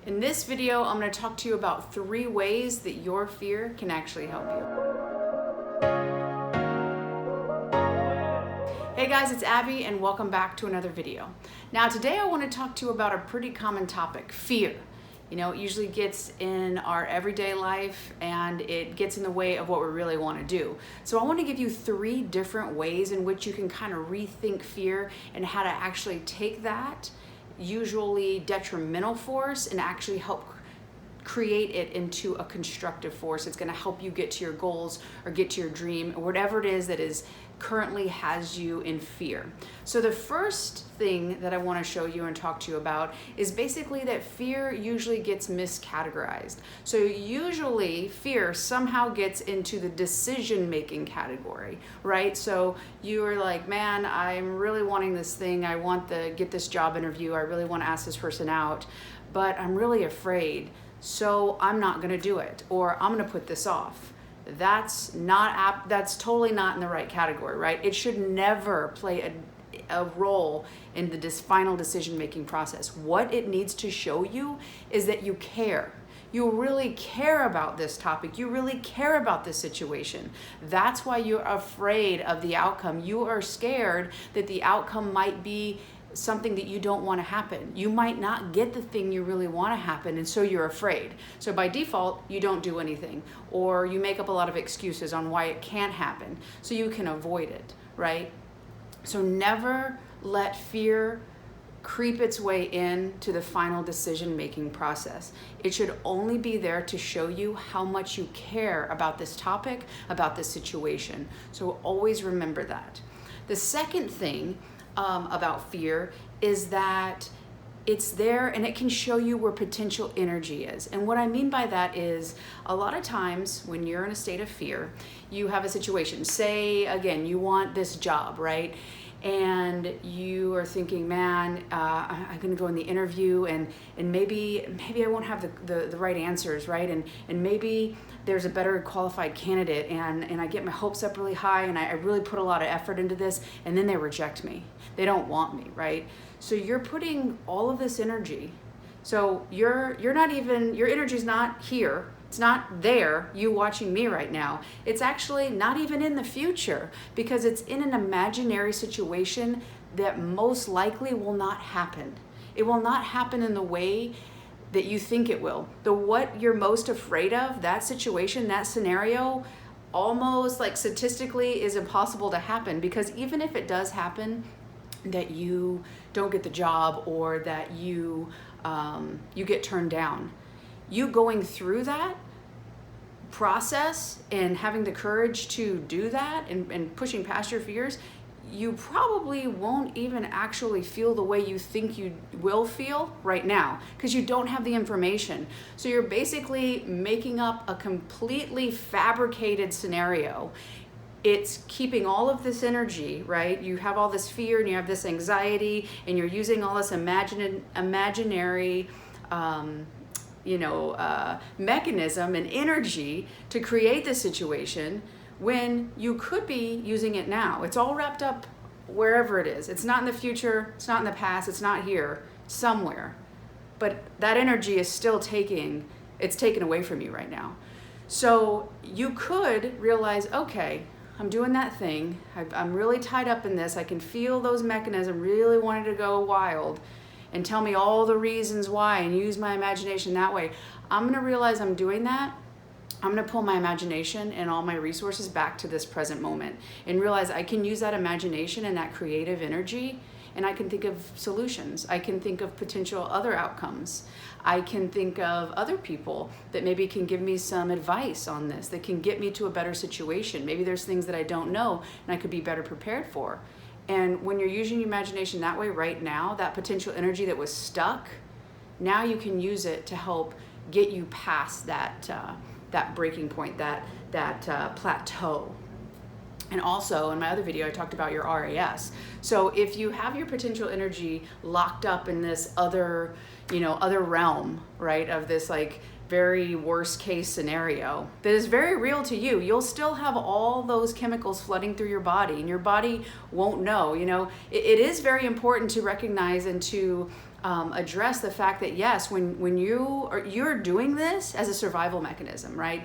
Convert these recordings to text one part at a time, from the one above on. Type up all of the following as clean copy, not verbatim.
In this video, I'm going to talk to you about 3 ways that your fear can actually help you. Hey guys, it's Abby and welcome back to another video. Now today I want to talk to you about a pretty common topic, fear. You know, it usually gets in our everyday life and it gets in the way of what we really want to do. So I want to give you 3 different ways in which you can kind of rethink fear and how to actually take that usually detrimental force and actually help create it into a constructive force. It's going to help you get to your goals or get to your dream or whatever it is that is currently has you in fear. So the first thing that I want to show you and talk to you about is basically that fear usually gets miscategorized. So usually fear somehow gets into the decision-making category, right? So you are like, man, I'm really wanting this thing. I want to get this job interview. I really want to ask this person out, but I'm really afraid. So I'm not going to do it, or I'm going to put this off. That's totally not in the right category, right? It should never play a role in the final decision-making process. What it needs to show you is that you care. You really care about this topic. You really care about this situation. That's why you're afraid of the outcome. You are scared that the outcome might be something that you don't want to happen. You might not get the thing you really want to happen, and so you're afraid. So by default, you don't do anything, or you make up a lot of excuses on why it can't happen so you can avoid it, right? So never let fear creep its way into the final decision-making process. It should only be there to show you how much you care about this topic, about this situation. So always remember that. The second thing about fear is that it's there and it can show you where potential energy is. And what I mean by that is a lot of times when you're in a state of fear, you have a situation. Say, again, you want this job, right? And you are thinking, man, I'm gonna go in the interview and maybe I won't have the right answers, right? And maybe there's a better qualified candidate and I get my hopes up really high and I really put a lot of effort into this and then they reject me. They don't want me, right? So you're putting all of this energy. So your energy's not here. It's not there, you watching me right now. It's actually not even in the future because it's in an imaginary situation that most likely will not happen. It will not happen in the way that you think it will. What you're most afraid of, that situation, that scenario, almost like statistically is impossible to happen, because even if it does happen, that you don't get the job or that you get turned down, you going through that process and having the courage to do that and pushing past your fears, you probably won't even actually feel the way you think you will feel right now because you don't have the information. So you're basically making up a completely fabricated scenario. It's keeping all of this energy, right? You have all this fear and you have this anxiety and you're using all this imaginary mechanism and energy to create this situation when you could be using it now. It's all wrapped up wherever it is. It's not in the future, it's not in the past, it's not here, somewhere. But that energy is still taken away from you right now. So you could realize, okay, I'm doing that thing. I'm really tied up in this. I can feel those mechanisms really wanting to go wild and tell me all the reasons why and use my imagination that way. I'm going to realize I'm doing that. I'm going to pull my imagination and all my resources back to this present moment and realize I can use that imagination and that creative energy, and I can think of solutions. I can think of potential other outcomes. I can think of other people that maybe can give me some advice on this, that can get me to a better situation. Maybe there's things that I don't know and I could be better prepared for. And when you're using your imagination that way right now, that potential energy that was stuck, now you can use it to help get you past that breaking point, that plateau. And also in my other video, I talked about your R.A.S. So if you have your potential energy locked up in this other realm, right, of this like very worst case scenario that is very real to you, you'll still have all those chemicals flooding through your body and your body won't know. It is very important to recognize and to address the fact that yes, when you're doing this as a survival mechanism, right?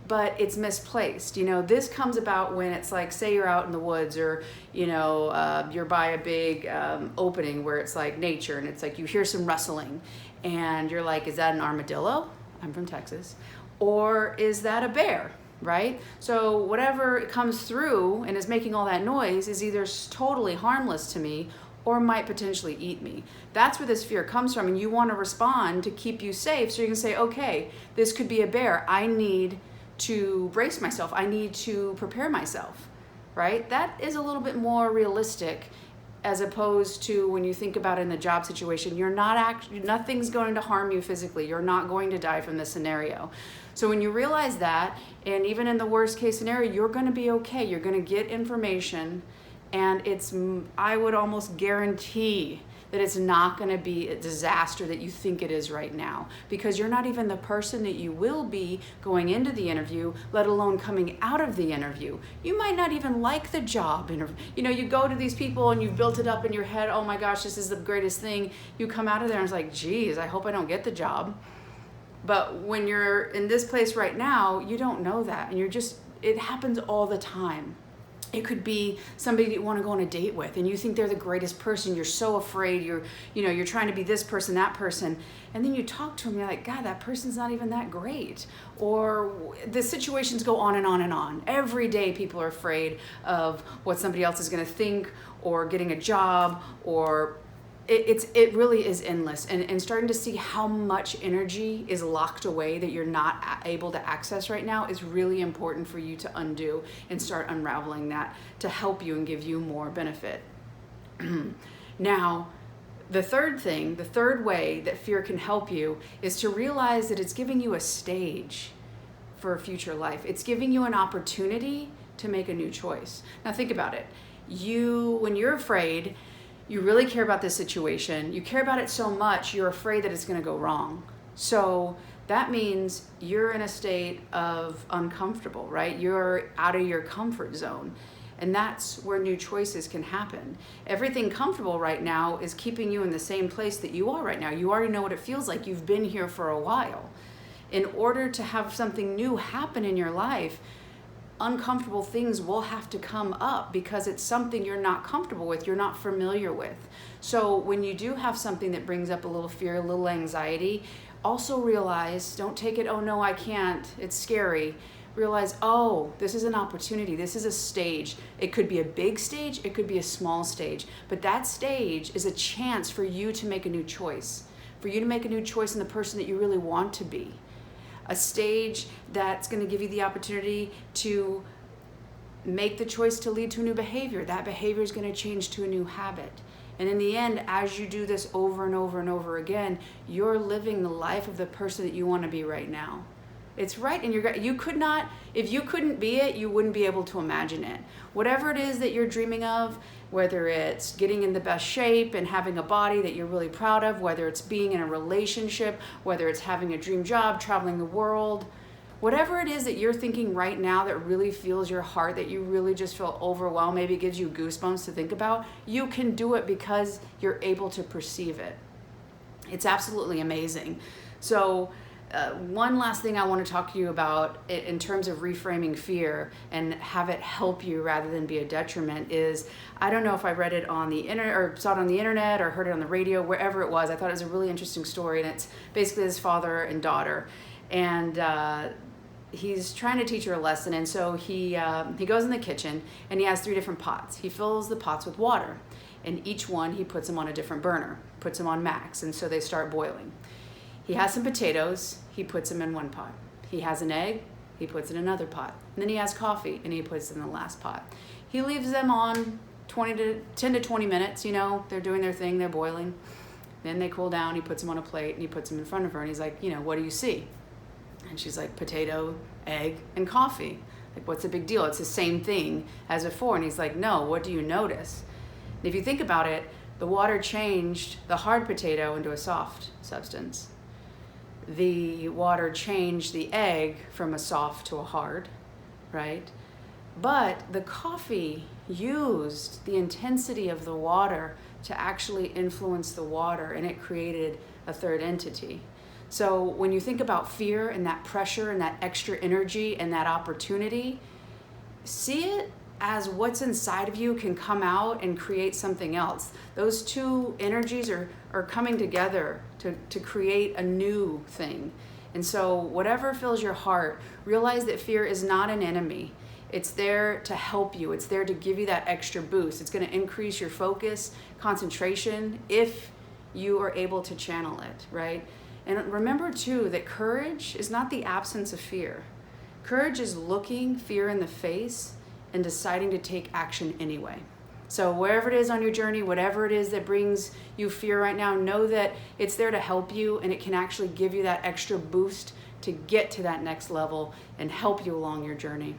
But it's misplaced. This comes about when it's like, say you're out in the woods, or you're by a big opening where it's like nature, and it's like you hear some rustling and you're like, is that an armadillo? I'm from Texas. Or is that a bear, right? So whatever comes through and is making all that noise is either totally harmless to me or might potentially eat me. That's where this fear comes from, and you want to respond to keep you safe. So you can say, okay, this could be a bear. I need to brace myself. I need to prepare myself, right? That is a little bit more realistic, as opposed to when you think about it in the job situation. Nothing's going to harm you physically. You're not going to die from this scenario. So when you realize that, and even in the worst case scenario, you're going to be okay. You're going to get information, and I would almost guarantee that it's not going to be a disaster that you think it is right now, because you're not even the person that you will be going into the interview, let alone coming out of the interview. You might not even like the job interview. You go to these people and you've built it up in your head, oh my gosh, this is the greatest thing. You come out of there and it's like, geez, I hope I don't get the job. But when you're in this place right now, you don't know that. And it happens all the time. It could be somebody that you want to go on a date with, and you think they're the greatest person. You're so afraid. You're trying to be this person, that person, and then you talk to them. You're like, God, that person's not even that great. Or the situations go on and on and on. Every day, people are afraid of what somebody else is going to think, or getting a job, or it really is endless. And starting to see how much energy is locked away that you're not able to access right now is really important for you to undo and start unraveling that to help you and give you more benefit. Now, the third way that fear can help you is to realize that it's giving you a stage for a future life. It's giving you an opportunity to make a new choice. Now think about it. When you're afraid, you really care about this situation. You care about it so much, you're afraid that it's going to go wrong. So that means you're in a state of uncomfortable, right? You're out of your comfort zone. And that's where new choices can happen. Everything comfortable right now is keeping you in the same place that you are right now. You already know what it feels like. You've been here for a while. In order to have something new happen in your life, uncomfortable things will have to come up, because it's something you're not comfortable with, you're not familiar with. So when you do have something that brings up a little fear, a little anxiety, also realize, don't take it, oh no, I can't, it's scary. Realize, oh, this is an opportunity, this is a stage. It could be a big stage, it could be a small stage, but that stage is a chance for you to make a new choice, for you to make a new choice in the person that you really want to be. A stage that's going to give you the opportunity to make the choice to lead to a new behavior. That behavior is going to change to a new habit. And in the end, as you do this over and over and over again, you're living the life of the person that you want to be right now. It's right, and you could not, if you couldn't be it, you wouldn't be able to imagine it. Whatever it is that you're dreaming of, whether it's getting in the best shape and having a body that you're really proud of, whether it's being in a relationship, whether it's having a dream job, traveling the world, whatever it is that you're thinking right now that really feels your heart, that you really just feel overwhelmed, maybe it gives you goosebumps to think about, you can do it because you're able to perceive it. It's absolutely amazing. So one last thing I want to talk to you about in terms of reframing fear and have it help you rather than be a detriment is, I don't know if I read it on the internet or saw it on the internet or heard it on the radio, wherever it was. I thought it was a really interesting story, and it's basically his father and daughter, and he's trying to teach her a lesson. And so he goes in the kitchen and he has 3 different pots. He fills the pots with water, and each one he puts them on a different burner, puts them on max, and so they start boiling. He has some potatoes, he puts them in one pot. He has an egg, he puts it in another pot. And then he has coffee, and he puts it in the last pot. He leaves them on 10 to 20 minutes, they're doing their thing, they're boiling. Then they cool down, he puts them on a plate, and he puts them in front of her, and he's like, what do you see? And she's like, potato, egg, and coffee. Like, what's the big deal? It's the same thing as before. And he's like, no, what do you notice? And if you think about it, the water changed the hard potato into a soft substance. The water changed the egg from a soft to a hard, right? But the coffee used the intensity of the water to actually influence the water, and it created a third entity. So when you think about fear and that pressure and that extra energy and that opportunity, see it as what's inside of you can come out and create something else. Those two energies are coming together to create a new thing. And so whatever fills your heart, realize that fear is not an enemy. It's there to help you. It's there to give you that extra boost. It's going to increase your focus, concentration, if you are able to channel it, right? And remember too that courage is not the absence of fear. Courage is looking fear in the face and deciding to take action anyway. So wherever it is on your journey, whatever it is that brings you fear right now, know that it's there to help you, and it can actually give you that extra boost to get to that next level and help you along your journey.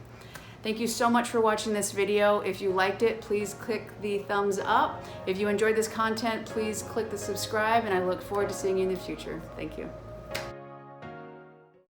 Thank you so much for watching this video. If you liked it, please click the thumbs up. If you enjoyed this content, please click the subscribe, and I look forward to seeing you in the future. Thank you.